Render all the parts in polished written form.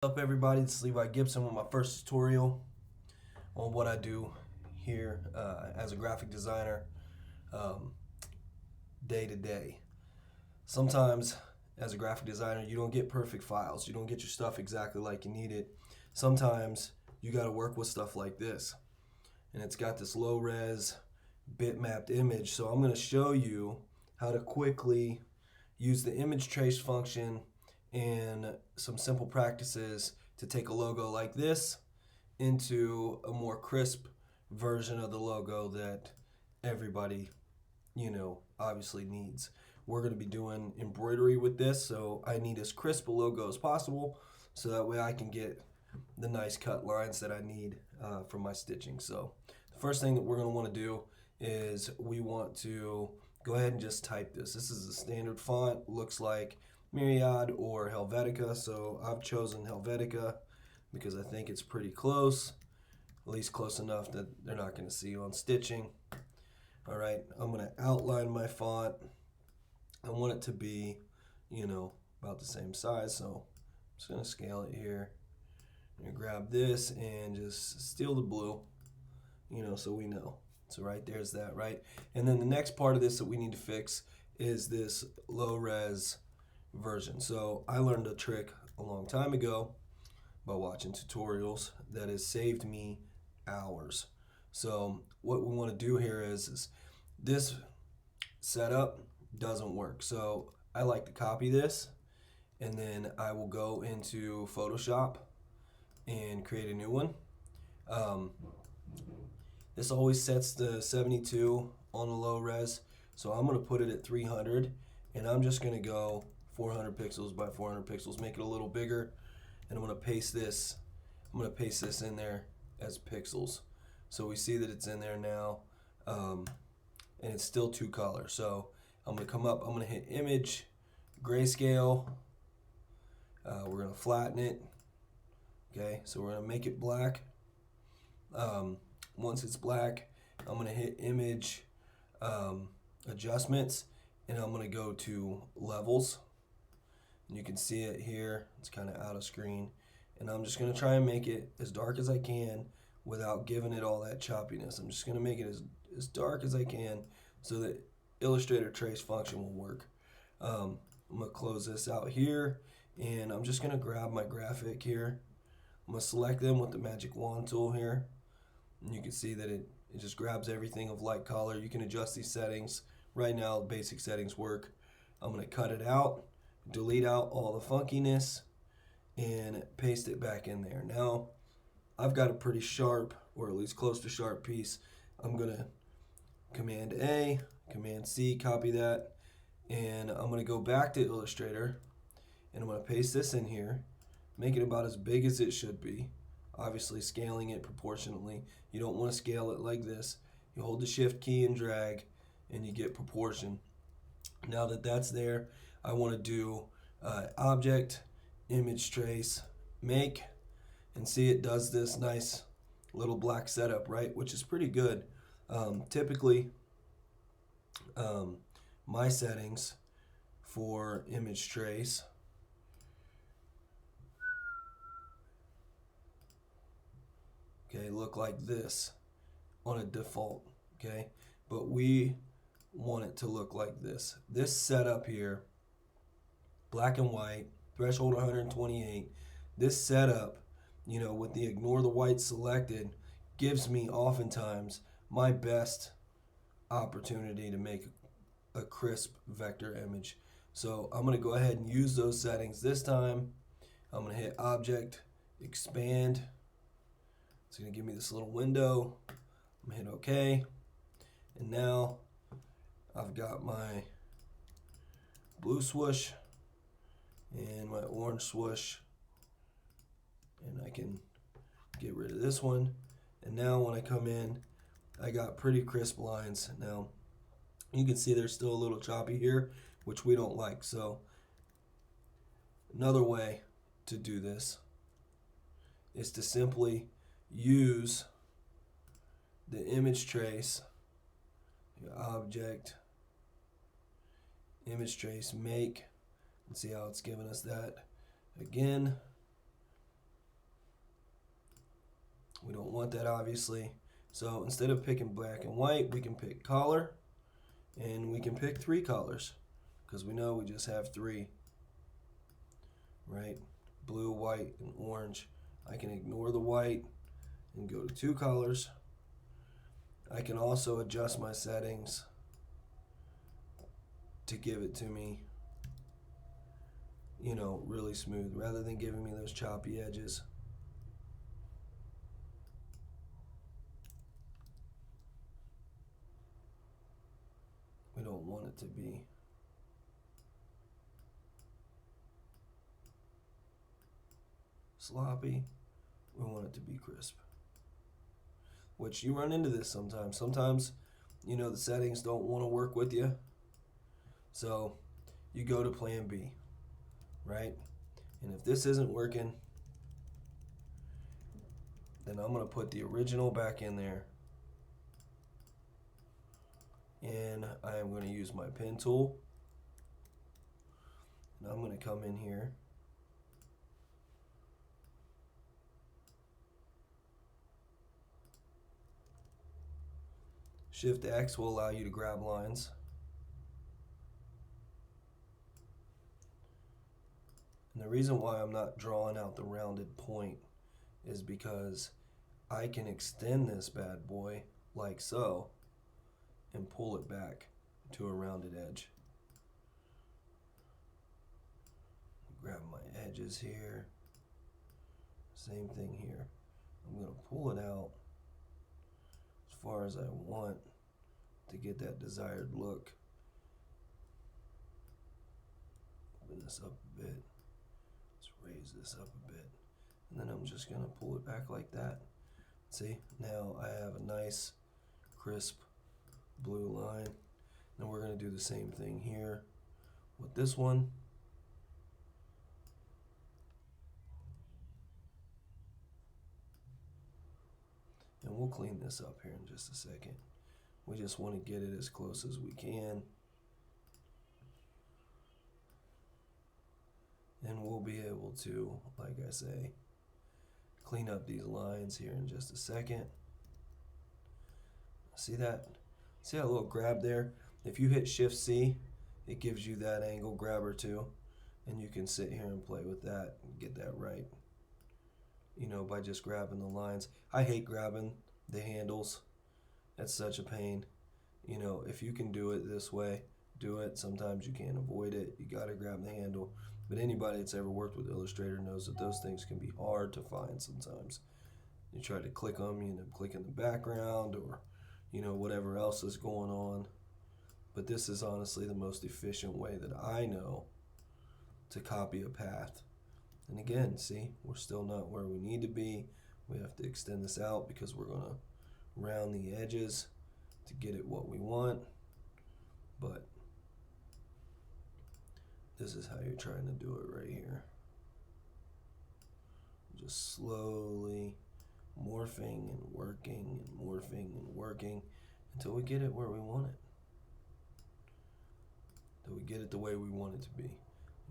What's up everybody, this is Levi Gibson with my first tutorial on what I do here as a graphic designer um, day to day. Sometimes as a graphic designer you don't get perfect files, you don't get your stuff exactly like you need it. Sometimes you got to work with stuff like this, and it's got this low res bitmapped image. So I'm going to show you how to quickly use the image trace function and some simple practices to take a logo like this into a more crisp version of the logo that everybody, obviously needs. We're going to be doing embroidery with this, so I need as crisp a logo as possible so that way I can get the nice cut lines that I need for my stitching. So the first thing that we're going to want to do is we want to go ahead and just type this. This is a standard font, looks like Myriad or Helvetica, so I've chosen Helvetica because I think it's pretty close, at least close enough that they're not going to see you on stitching. All right, I'm going to outline my font. I want it to be, about the same size, so I'm just going to scale it here. I'm going to grab this and just steal the blue, so we know. So right there's that, right? And then the next part of this that we need to fix is this low res version. So I learned a trick a long time ago by watching tutorials that has saved me hours. So what we want to do here is this setup doesn't work. So I like to copy this, and then I will go into Photoshop and create a new one. This always sets the 72 on the low res, so I'm going to put it at 300, and I'm just going to go 400 pixels by 400 pixels, make it a little bigger, and I'm going to paste this. I'm going to paste this in there as pixels, so we see that it's in there now, and it's still two color. So I'm going to come up. I'm going to hit Image, Grayscale. We're going to flatten it. Okay, so we're going to make it black. Once it's black, I'm going to hit Image, Adjustments, and I'm going to go to Levels. And you can see it here. It's kind of out of screen. And I'm just going to try and make it as dark as I can without giving it all that choppiness. I'm just going to make it as dark as I can so that Illustrator trace function will work. I'm going to close this out here, and I'm just going to grab my graphic here. I'm going to select them with the magic wand tool here. And you can see that it just grabs everything of light color. You can adjust these settings. Right now, basic settings work. I'm going to cut it out, delete out all the funkiness, and paste it back in there. Now, I've got a pretty sharp, or at least close to sharp piece. I'm going to Command A, Command C, copy that, and I'm going to go back to Illustrator, and I'm going to paste this in here, make it about as big as it should be. Obviously scaling it proportionately. You don't want to scale it like this. You hold the shift key and drag, and you get proportion. Now that that's there, I want to do Object, Image Trace, Make, and see it does this nice little black setup, right? Which is pretty good. Typically, my settings for Image Trace look like this on a default, but we want it to look like this. This setup here, black and white, threshold 128, this setup, with the ignore the white selected, gives me oftentimes my best opportunity to make a crisp vector image. So I'm going to go ahead and use those settings this time. I'm going to hit Object, Expand. It's going to give me this little window. I'm going to hit OK. And now I've got my blue swoosh and my orange swoosh. And I can get rid of this one. And now when I come in, I got pretty crisp lines. Now you can see they're still a little choppy here, which we don't like. So another way to do this is to simply use the image trace, your Object, Image Trace, Make, and see how it's giving us that again. We don't want that, obviously. So instead of picking black and white, we can pick color, and we can pick 3 colors because we know we just have 3, right? Blue, white, and orange. I can ignore the white and go to 2 colors. I can also adjust my settings to give it to me, you know, really smooth rather than giving me those choppy edges. We don't want it to be sloppy. We want it to be crisp. Which you run into this sometimes. Sometimes, you know, the settings don't want to work with you. So you go to plan B, right? And if this isn't working, then I'm going to put the original back in there. And I am going to use my pen tool. And I'm going to come in here. Shift X will allow you to grab lines. And the reason why I'm not drawing out the rounded point is because I can extend this bad boy like so and pull it back to a rounded edge. Grab my edges here. Same thing here. I'm going to pull it out as far as I want to get that desired look. Open this up a bit. Let's raise this up a bit. And then I'm just going to pull it back like that. See, now I have a nice crisp blue line. And we're going to do the same thing here with this one. And we'll clean this up here in just a second. We just want to get it as close as we can. And we'll be able to, like I say, clean up these lines here in just a second. See that? See that little grab there? If you hit Shift C, it gives you that angle grabber too. And you can sit here and play with that and get that right, you know, by just grabbing the lines. I hate grabbing the handles. That's such a pain. You know, if you can do it this way, do it. Sometimes you can't avoid it. You got to grab the handle. But anybody that's ever worked with Illustrator knows that those things can be hard to find sometimes. You try to click them, you end up clicking the background or, you know, whatever else is going on. But this is honestly the most efficient way that I know to copy a path. And again, see, we're still not where we need to be. We have to extend this out because we're going to round the edges to get it what we want. But this is how you're trying to do it right here. Just slowly morphing and working and morphing and working until we get it where we want it. Until we get it the way we want it to be.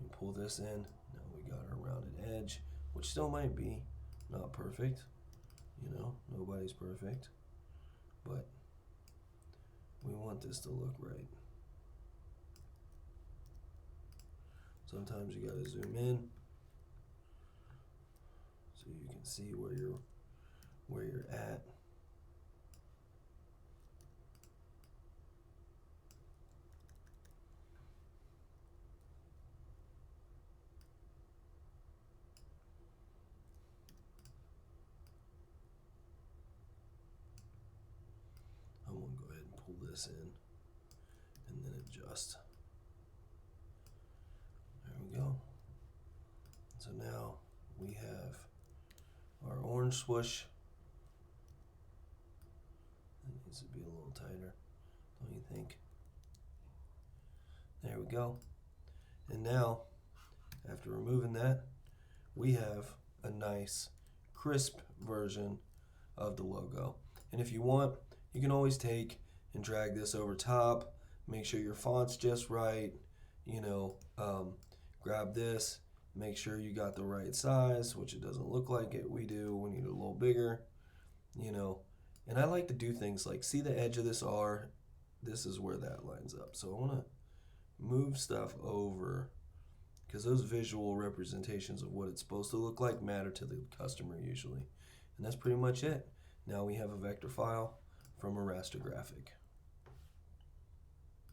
We pull this in. Now we got our rounded edge, which still might be not perfect. You know, nobody's perfect. But we want this to look right. Sometimes you gotta zoom in so you can see where you're at. I'm gonna go ahead and pull this in and then adjust. There we go. So now we have our orange swoosh. It needs to be a little tighter, don't you think? There we go. And now, after removing that, we have a nice, crisp version of the logo. And if you want, you can always take and drag this over top, make sure your font's just right, you know, grab this, make sure you got the right size, which it doesn't look like it. We do. We need it a little bigger. you know. And I like to do things like, see the edge of this R, this is where that lines up. So I want to move stuff over because those visual representations of what it's supposed to look like matter to the customer usually. And that's pretty much it. Now we have a vector file from a raster graphic.